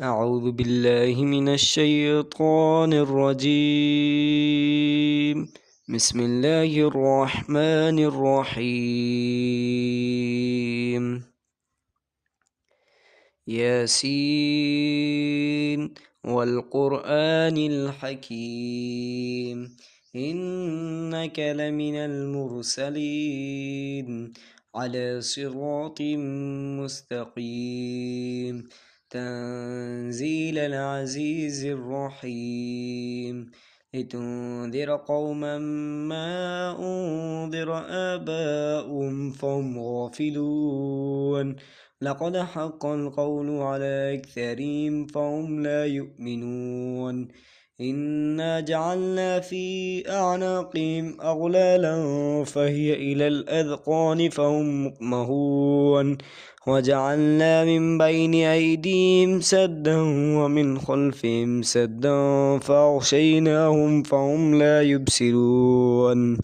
أعوذ بالله من الشيطان الرجيم. بسم الله الرحمن الرحيم. ياسين والقرآن الحكيم إنك لمن المرسلين على صراط مستقيم تنزيل العزيز الرحيم لتنذر قوما ما أنذر آباؤهم فهم غافلون لقد حق القول على أكثرهم فهم لا يؤمنون إنا جعلنا في أعناقهم أغلالا فهي إلى الأذقان فهم مقمهون وجعلنا من بين أيديهم سدا ومن خلفهم سدا فأغشيناهم فهم لا يبصرون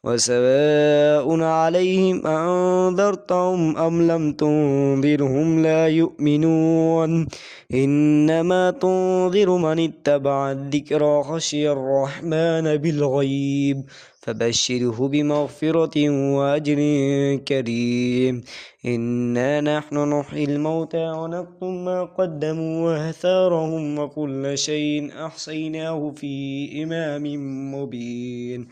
وسواء عليهم أنذرتهم أم لم تنذرهم لا يؤمنون إنما تنذر من اتبع الذكر خشي الرحمن بالغيب فبشره بمغفرة وأجر كريم إنا نحن نحيي الموتى ونكتب ما قدموا وآثارهم وكل شيء أحصيناه في إمام مبين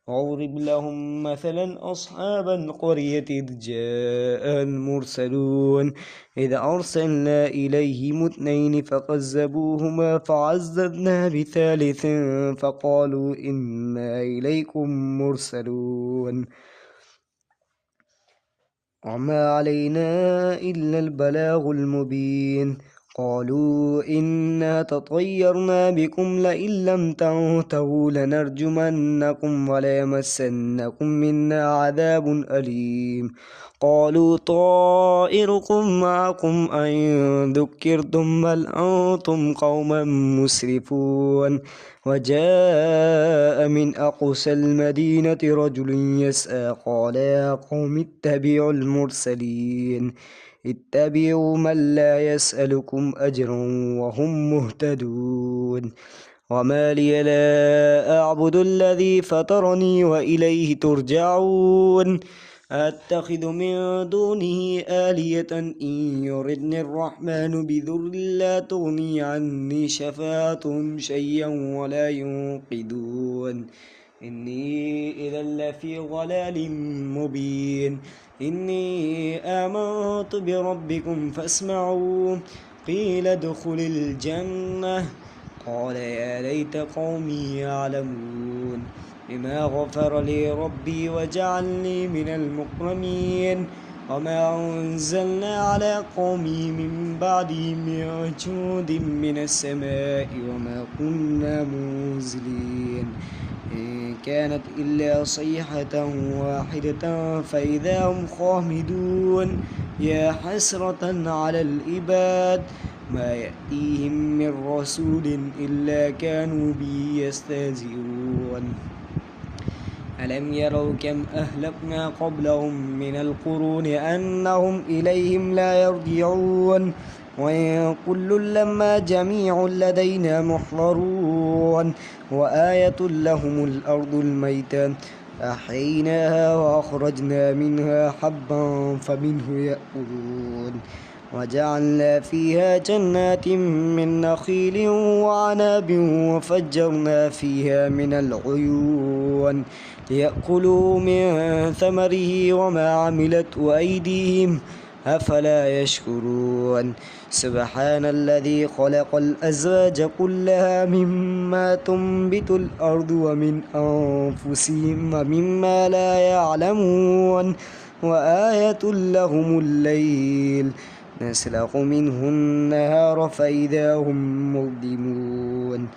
واضرب لهم مثلا أصحاب القرية إذ جاء المرسلون إذ أرسلنا إليهم اثنين فكذبوهما فعززنا بثالث فقالوا إنا إليكم مرسلون وما علينا إلا البلاغ المبين قالوا إنا تطيرنا بكم لئن لم تنتهوا لنرجمنكم وليمسنكم منا عذاب أليم قالوا طائركم معكم أئن ذكرتم بل أنتم قوما مسرفون وجاء من أقصى المدينة رجل يسعى قال يا قوم اتبعوا المرسلين اتبعوا من لا يسألكم أجرا وهم مهتدون وما لي لا أعبد الذي فطرني وإليه ترجعون أتخذ من دونه آلية إن يردني الرحمن بذر لا تغني عني شفاعتهم شيئا ولا ينقذون إني إذا لفي ضلال مبين إني آمنت بربكم فاسمعوا قيل ادخل الجنة قال يا ليت قومي يعلمون بما غفر لي ربي وجعلني من المكرمين وما أنزلنا على قومي من بعدي من جود من السماء وما كنا منزلين إن كانت إلا صيحة واحدة فإذا هم خامدون يا حسرة على العباد ما يأتيهم من رسول إلا كانوا به يستهزئون ألم يروا كم أهلكنا قبلهم من القرون أنهم إليهم لا يرجعون وإن كل لما جميع لدينا محضرون وآية لهم الأرض الميتة أحييناها وأخرجنا منها حبا فمنه يأكلون وجعلنا فيها جنات من نخيل وعناب وفجرنا فيها من العيون ليأكلوا من ثمره وما عملته أيديهم أفلا يشكرون سبحان الذي خلق الأزواج كلها مما تنبت الأرض ومن أنفسهم ومما لا يعلمون وآية لهم الليل نسلخ منه النهار فإذا هم مظلمون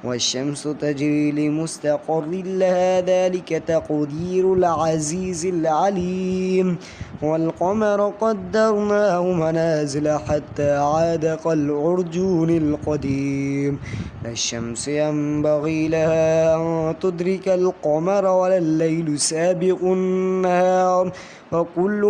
والشمس تجري لمستقر لها ذلك تقدير العزيز العليم والقمر قدرناه منازل حتى عاد كالعرجون القديم لا الشمس ينبغي لها أن تدرك القمر ولا الليل سابق النهار وكل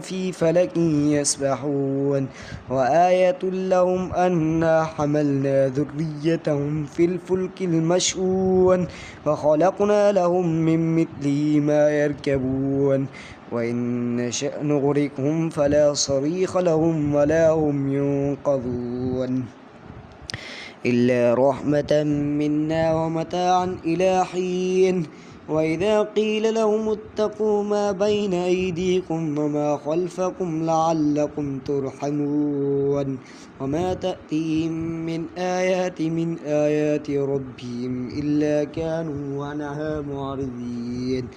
في فلك يسبحون وآية لهم أنا حملنا ذريتهم في الفلك المشحون وخلقنا لهم من مثله ما يركبون وإن نشأ نغرقهم فلا صريخ لهم ولا هم ينقذون إلا رحمة منا ومتاعا إلى حين وإذا قيل لهم اتقوا ما بين أيديكم وما خلفكم لعلكم ترحمون وما تأتيهم من آيات ربهم إلا كانوا عنها معرضين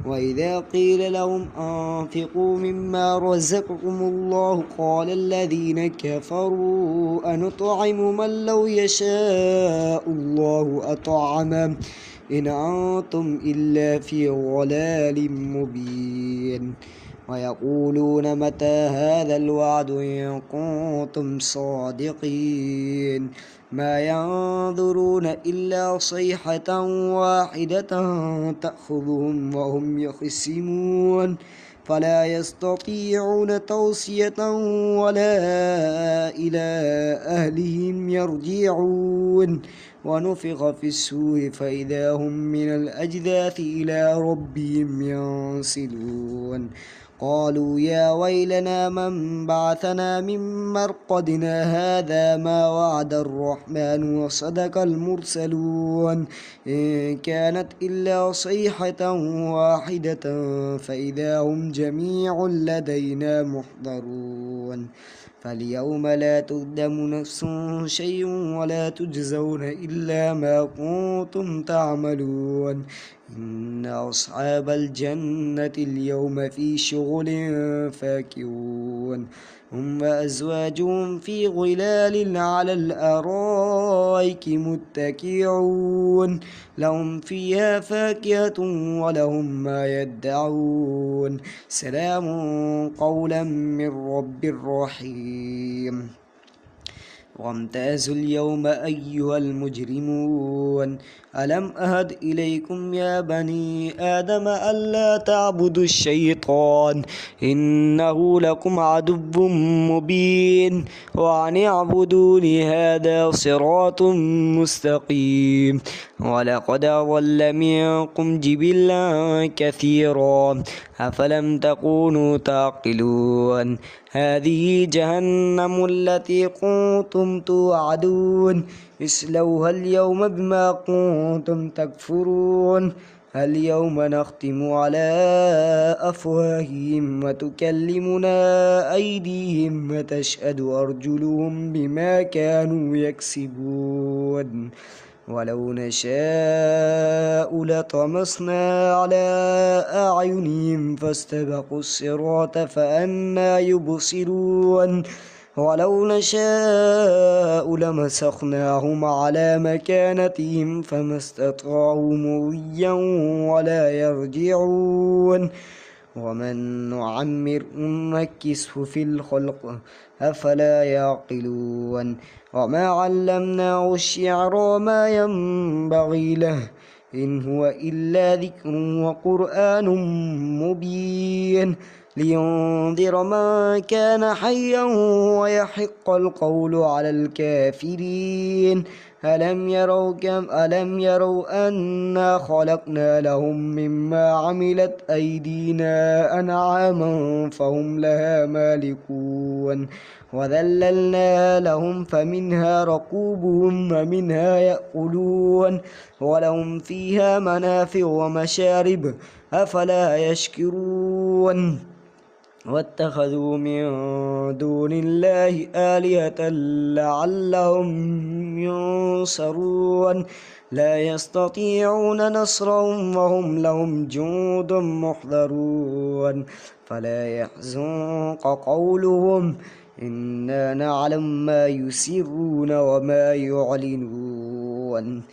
وإذا قيل لهم أنفقوا مما رزقكم الله قال الذين كفروا أنطعم من لو يشاء الله أطعمه إن أنتم إلا في ضلال مبين ويقولون متى هذا الوعد إن كنتم صادقين ما ينظرون إلا صيحة واحدة تأخذهم وهم يخصمون فلا يستطيعون توصية ولا إلى أهلهم يرجعون ونفخ في السور فإذا هم من الأجداث إلى ربهم ينسلون قالوا يا ويلنا من بعثنا من مرقدنا هذا ما وعد الرحمن وصدق المرسلون إن كانت إلا صيحة واحدة فإذا هم جميع لدينا محضرون فاليوم لا تظلم نفس شيء ولا تجزون إلا ما كنتم تعملون إن أصحاب الجنة اليوم في شغل فاكهون هم وأزواجهم في ظلال على الأرائك متكئون لهم فيها فاكهة ولهم ما يدعون سلام قولا من رب رحيم وامتازوا اليوم أيها المجرمون ألم أهد إليكم يا بني آدم ألا تعبدوا الشيطان إنه لكم عدو مبين وأن اعبدوني هذا صراط مستقيم ولقد أضل منكم جبلا كثيرا أفلم تكونوا تعقلون هذه جهنم التي كنتم توعدون اصلوها اليوم بما كنتم تكفرون اليوم نختم على أفواههم وتكلمنا أيديهم وتشهد أرجلهم بما كانوا يكسبون ولو نشاء لطمسنا على أعينهم فاستبقوا الصراط فأنى يبصرون ولو نشاء لمسخناهم على مكانتهم فما استطاعوا مضيا ولا يرجعون ومن نعمر نكسه في الخلق أفلا يعقلون وما علمناه الشعر وما ينبغي له إن هو إلا ذكر وقرآن مبين لينذر من كان حيا ويحق القول على الكافرين ألم يروا أنا خلقنا لهم مما عملت أيدينا أنعاما فهم لها مالكون وذللنا لهم فمنها ركوبهم ومنها يأكلون ولهم فيها منافع ومشارب أفلا يشكرون واتخذوا من دون الله آلهة لعلهم ينصرون لا يستطيعون نصرهم وهم لهم جند محضرون فلا يحزنك قولهم إنا نعلم ما يسرون وما يعلنون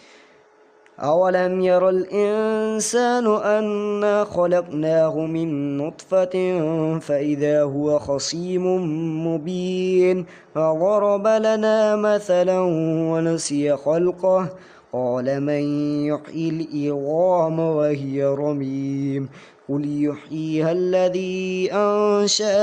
أولم ير الإنسان أنا خلقناه من نطفة فإذا هو خصيم مبين وضرب لنا مثلا ونسي خلقه قال من يحيي العظام وهي رميم قل يحييها الذي أنشأ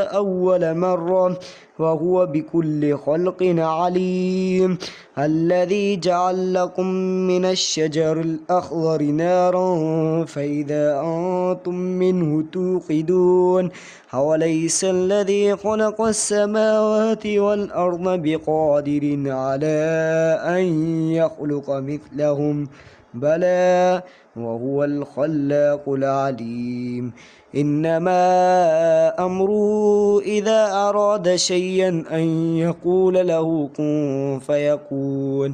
أول مرة وهو بكل خلق عليم الذي جعل لكم من الشجر الأخضر نارا فإذا أنتم منه توقدون أوليس الذي خلق السماوات والأرض بقادر على أن يخلق مثلهم بلى وهو الخلاق العليم إنما أمره إذا أراد شيئا أن يقول له كن فيكون